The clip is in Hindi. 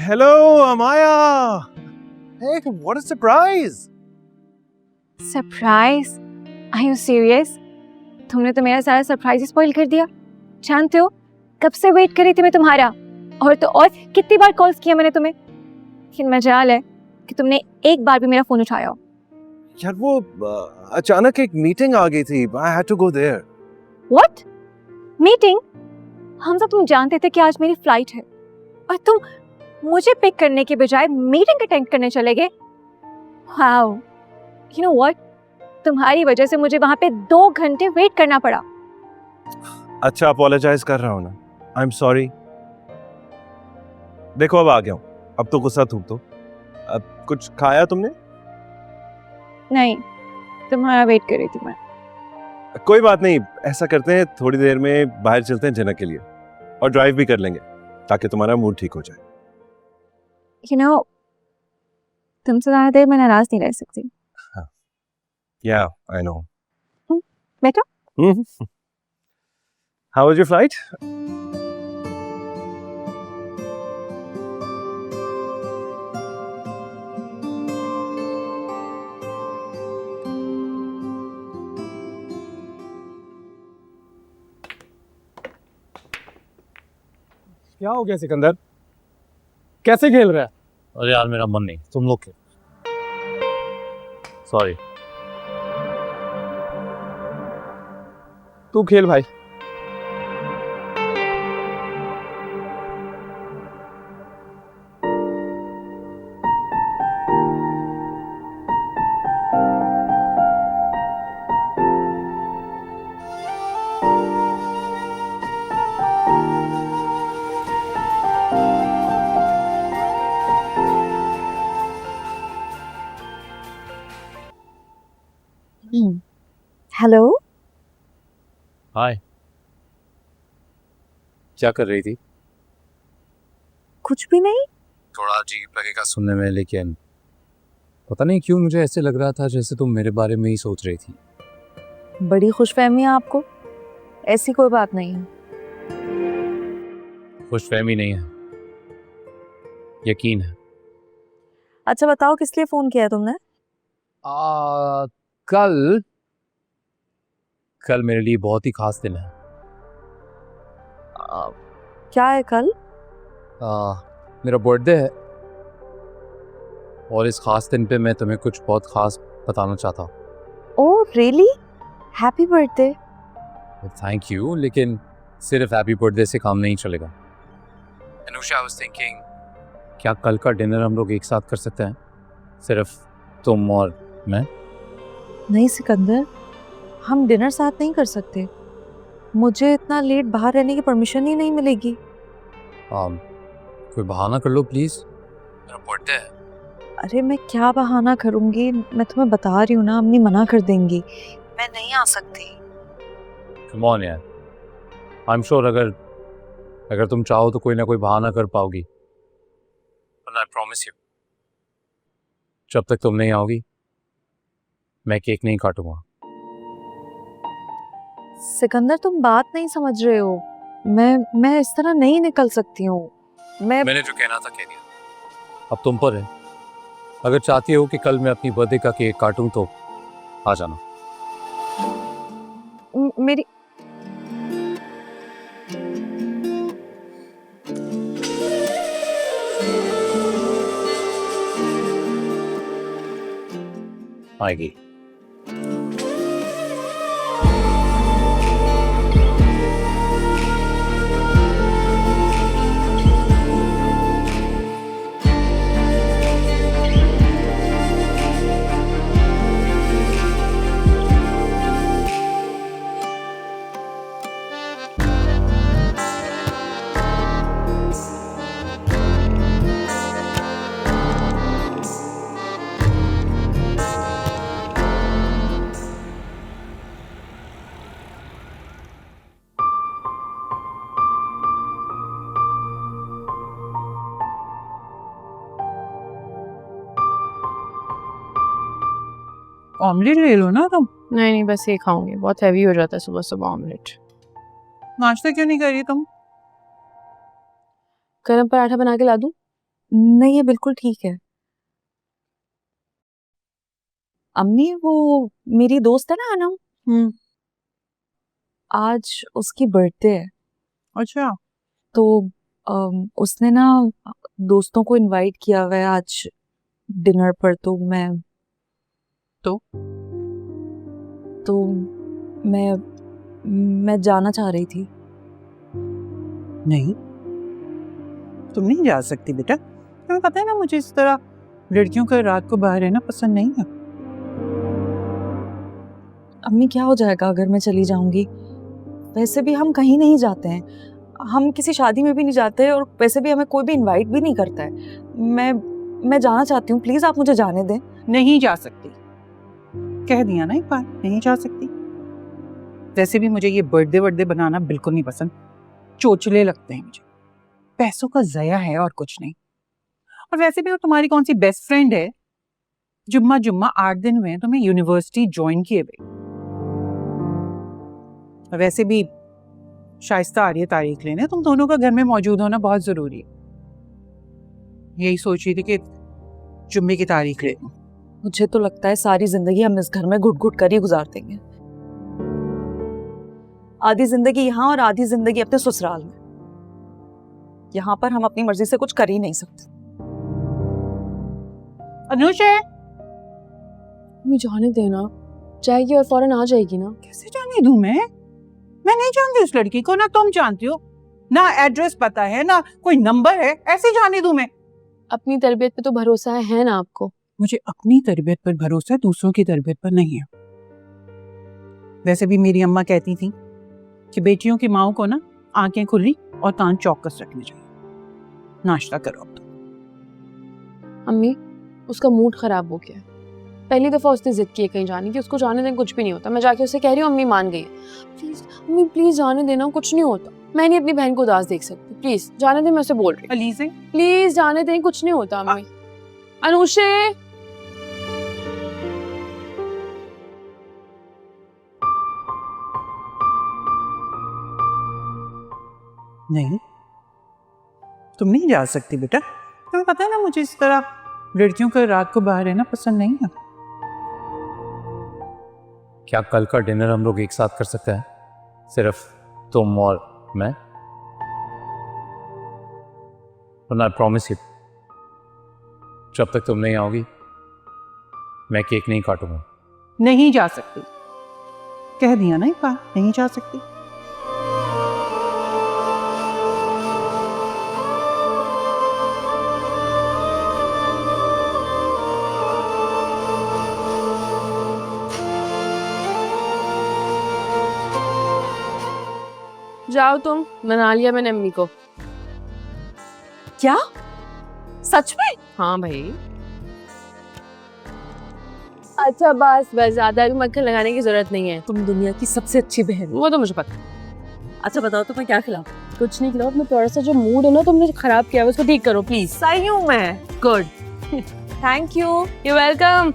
Hello, Amaya. Hey, what a surprise. Surprise? Are you serious? तुमने तो मेरा सारा सरप्राइज स्पॉइल कर दिया। जानते हो कब से वेट कर रही थी मैं तुम्हारा, और कितनी बार कॉल्स किया मैंने तुम्हें, लेकिन मजाल है कि तुमने एक बार भी मेरा फोन उठाया हो। यार वो अचानक एक मीटिंग आ गई थी. I had to go there. What meeting? हम सब, तुम जानते थे कि आज मेरी फ्लाइट है और तुम मुझे पिक करने के बजाय मीटिंग अटेंड करने चले गए। वाओ, यू नो व्हाट, तुम्हारी वजह से मुझे वहां पे 2 घंटे वेट करना पड़ा। अच्छा, अपोलोजाइज कर रहा हूँ ना. I'm sorry. देखो अब आ गया हूँ. अब तो गुस्सा थूक दो. अब कुछ खाया तुमने? नहीं, तुम्हारा वेट कर रही थी मैं। कोई बात नहीं, ऐसा करते हैं थोड़ी देर में बाहर चलते हैं डिनर के लिए और ड्राइव भी कर लेंगे ताकि तुम्हारा मूड ठीक हो जाए. यू नो, तुमसे ज्यादा देर मैं नाराज नहीं रह सकती। Yeah, I know. बैठो। How was your flight? क्या हो गया सिकंदर? कैसे खेल रहा है? अरे यार मेरा मन नहीं, तुम लोग खेलो. सॉरी. तू खेल भाई. हेलो। हाय. क्या कर रही थी? कुछ भी नहीं। थोड़ा अजीब लगेगा सुनने में, लेकिन पता नहीं क्यों मुझे ऐसे लग रहा था जैसे तुम मेरे बारे में ही सोच रही थी. बड़ी खुशफहमी है आपको। ऐसी कोई बात नहीं है। खुशफहमी नहीं है, यकीन है. अच्छा बताओ, किस लिए फोन किया तुमने? कल मेरे लिए बहुत ही खास दिन है. क्या है कल? मेरा बर्थडे है और इस खास दिन पे मैं तुम्हें कुछ बहुत खास बताना चाहता हूँ. Oh really? Happy birthday. Thank you, लेकिन सिर्फ हैप्पी बर्थडे से काम नहीं चलेगा. अनुषा, आई वाज थिंकिंग, क्या कल का डिनर हम लोग एक साथ कर सकते हैं, सिर्फ तुम और मैं? नहीं सिकंदर, हम डिनर साथ नहीं कर सकते। मुझे इतना लेट बाहर रहने की परमिशन ही नहीं मिलेगी। कोई बहाना कर लो प्लीज, मेरा बर्थडे है. अरे मैं क्या बहाना करूंगी, मैं तुम्हें बता रही हूँ ना, अम्मी मना कर देंगी। मैं नहीं आ सकती। कम ऑन यार, आई एम श्योर अगर तुम चाहो तो कोई ना कोई बहाना कर पाओगी. आई प्रॉमिस यू, जब तक तुम नहीं आओगी मैं केक नहीं काटूंगा. सिकंदर तुम बात नहीं समझ रहे हो। मैं इस तरह नहीं निकल सकती हूँ। मैंने जो कहना था कह दिया, अब तुम पर है. अगर चाहती हो कि कल मैं अपनी बर्थडे का केक काटूं तो आ जाना. मेरी आएगी. ऑमलेट ले लो ना तुम. नहीं बस ये खाऊंगी, बहुत हैवी हो जाता है सुबह सुबह ऑमलेट. नाश्ता क्यों नहीं कर रही तुम? गरम पराठा बना के ला दूं? नहीं, ये बिल्कुल ठीक है। अम्मी, वो मेरी दोस्त है ना अनम, आज उसकी बर्थडे है। अच्छा, तो उसने ना दोस्तों को इनवाइट किया हुआ है आज डिनर पर। तो मैं जाना चाह रही थी। नहीं, तुम नहीं जा सकती बेटा। तुम्हें पता है ना, मुझे इस तरह लड़कियों का रात को बाहर रहना पसंद नहीं है। अम्मी, क्या हो जाएगा अगर मैं चली जाऊंगी? वैसे भी हम कहीं नहीं जाते हैं, हम किसी शादी में भी नहीं जाते, और वैसे भी हमें कोई भी इनवाइट भी नहीं करता है। मैं जाना चाहती हूँ, प्लीज आप मुझे जाने दें। नहीं जा सकती, कह दिया ना एक बार, नहीं जा सकती। वैसे भी मुझे ये बर्थडे बनाना बिल्कुल नहीं पसंद, चोचले लगते हैं मुझे। पैसों का ज़या है और कुछ नहीं। और वैसे भी वो तुम्हारी कौन सी बेस्ट फ्रेंड है? जुम्मा 8 दिन हुए हैं तुम्हें यूनिवर्सिटी ज्वाइन किए हुए। और वैसे भी शाइस्ता आ रही है तारीख लेने, तुम दोनों का घर में मौजूद होना बहुत जरूरी है। यही सोच रही थी कि जुम्मे की तारीख ले लूं। मुझे तो लगता है सारी जिंदगी हम इस घर में घुट घुट कर ही गुजार देंगे। आधी जिंदगी यहाँ और आधी जिंदगी अपने ससुराल में। यहाँ पर हम अपनी मर्जी से कुछ कर ही नहीं सकते। अनुष, मम्मी जाने देना, जाएगी और फौरन आ जाएगी ना। कैसे जाने दूं मैं नहीं जानती उस लड़की को, ना तुम जानती हो, ना एड्रेस पता है, ना कोई नंबर है। ऐसे जाने दूं मैं? अपनी तरबियत पे तो भरोसा है ना आपको? मुझे अपनी तरबियत पर भरोसा है, दूसरों की तरबियत पर नहीं है। वैसे भी मेरी अम्मा कहती थी कि बेटियों की माओ को ना आंखें खुली और कान चौकस रखने चाहिए। नाश्ता करो अब तो। अम्मी, उसका मूड खराब हो गया है। पहली दफा उसने जिद की है कहीं जाने की, उसको जाने दें, कुछ भी नहीं होता। मैं जाके उससे कह रही हूँ, अम्मी मान गई है। प्लीज अम्मी, प्लीज जाने देना, कुछ नहीं होता। मैं नहीं अपनी बहन को उदास देख सकती, प्लीज जाने दें, मैं उसे बोल रही हूँ। अलीज़े, प्लीज जाने दें, कुछ नहीं होता अम्मी। अनुषे, नहीं, तुम नहीं जा सकती बेटा। तुम्हें पता है ना, मुझे इस तरह लड़कियों का रात को बाहर रहना पसंद नहीं है। क्या कल का डिनर हम लोग एक साथ कर सकते हैं, सिर्फ तुम और मैं? आई प्रॉमिस यू, जब तक तुम नहीं आओगी मैं केक नहीं काटूंगा। नहीं जा सकती, कह दिया ना एक बार, नहीं जा सकती। जाओ तुम, मना लिया मैंने अम्मी को। क्या? सच में? हाँ भाई। अच्छा बस ज्यादा भी मक्खन लगाने की जरूरत नहीं है। तुम दुनिया की सबसे अच्छी बहन हो। वो तो मुझे पता है। अच्छा बताओ, तुम्हें क्या खिलाऊं? कुछ नहीं खिलाओ, अपना थोड़ा सा जो मूड है ना तुमने खराब किया है उसको ठीक करो प्लीज। सही हूँ मैं। Good. Thank you. You welcome.